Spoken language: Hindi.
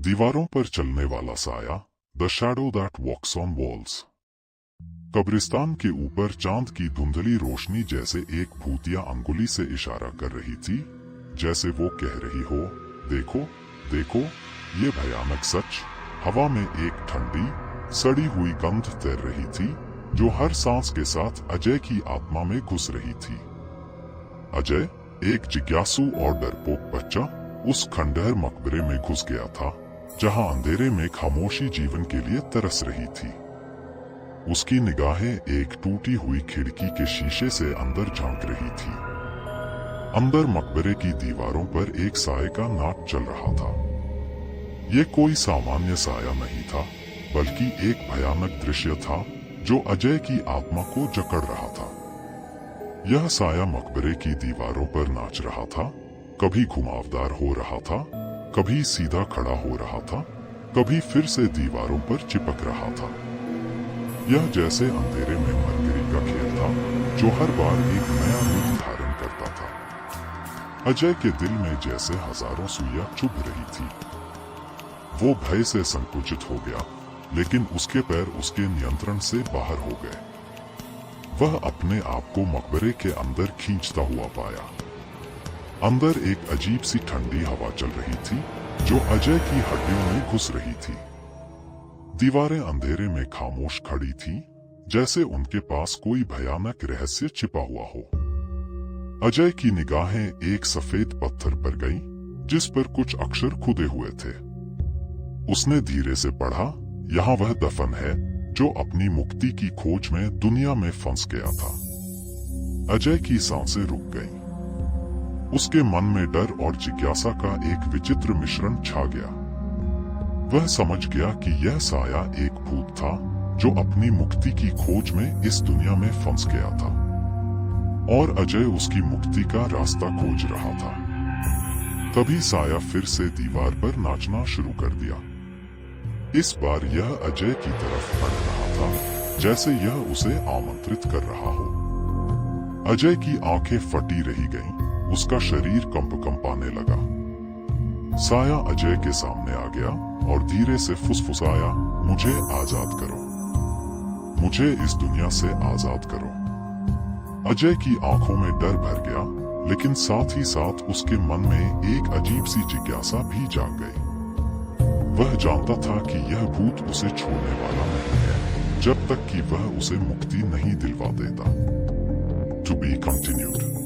दीवारों पर चलने वाला साया, the shadow that walks on walls. कब्रिस्तान के ऊपर चांद की धुंधली रोशनी जैसे एक भूतिया अंगुली से इशारा कर रही थी, जैसे वो कह रही हो, देखो देखो ये भयानक सच। हवा में एक ठंडी सड़ी हुई गंध तैर रही थी, जो हर सांस के साथ अजय की आत्मा में घुस रही थी। अजय, एक जिज्ञासु और डरपोक बच्चा, उस खंडहर मकबरे में घुस गया था, जहां अंधेरे में खामोशी जीवन के लिए तरस रही थी। उसकी निगाहें एक टूटी हुई खिड़की के शीशे से अंदर झांक रही थी। अंदर मकबरे की दीवारों पर एक साये का नाच चल रहा था। ये कोई सामान्य साया नहीं था, बल्कि एक भयानक दृश्य था जो अजय की आत्मा को जकड़ रहा था। यह साया मकबरे की दीवारों पर नाच रहा था, कभी घुमावदार हो रहा था, कभी सीधा खड़ा हो रहा था, कभी फिर से दीवारों पर चिपक रहा था। यह जैसे अंधेरे में मरकरी का खेल था, जो हर बार एक नया रूप धारण करता था। अजय के दिल में जैसे हजारों सुइयां चुभ रही थी। वो भय से संकुचित हो गया, लेकिन उसके पैर उसके नियंत्रण से बाहर हो गए। वह अपने आप को मकबरे के अंदर खींचता हुआ पाया। अंदर एक अजीब सी ठंडी हवा चल रही थी, जो अजय की हड्डियों में घुस रही थी। दीवारें अंधेरे में खामोश खड़ी थीं, जैसे उनके पास कोई भयानक रहस्य छिपा हुआ हो। अजय की निगाहें एक सफेद पत्थर पर गईं, जिस पर कुछ अक्षर खुदे हुए थे। उसने धीरे से पढ़ा, यहाँ वह दफन है जो अपनी मुक्ति की खोज में दुनिया में फंस गया था। अजय की सांसें रुक गईं। उसके मन में डर और जिज्ञासा का एक विचित्र मिश्रण छा गया। वह समझ गया कि यह साया एक भूत था, जो अपनी मुक्ति की खोज में इस दुनिया में फंस गया था, और अजय उसकी मुक्ति का रास्ता खोज रहा था। तभी साया फिर से दीवार पर नाचना शुरू कर दिया। इस बार यह अजय की तरफ बढ़ रहा था, जैसे यह उसे आमंत्रित कर रहा हो। अजय की आंखें फटी रही गईं, उसका शरीर कंपाने लगा। साया अजय के सामने आ गया और धीरे से फुसफुसाया, मुझे आजाद करो, मुझे इस दुनिया से आजाद करो। अजय की आंखों में डर भर गया, लेकिन साथ ही साथ उसके मन में एक अजीब सी जिज्ञासा भी जाग गई। वह जानता था कि यह भूत उसे छोड़ने वाला नहीं है, जब तक कि वह उसे मुक्ति नहीं दिलवा देता। To be continued.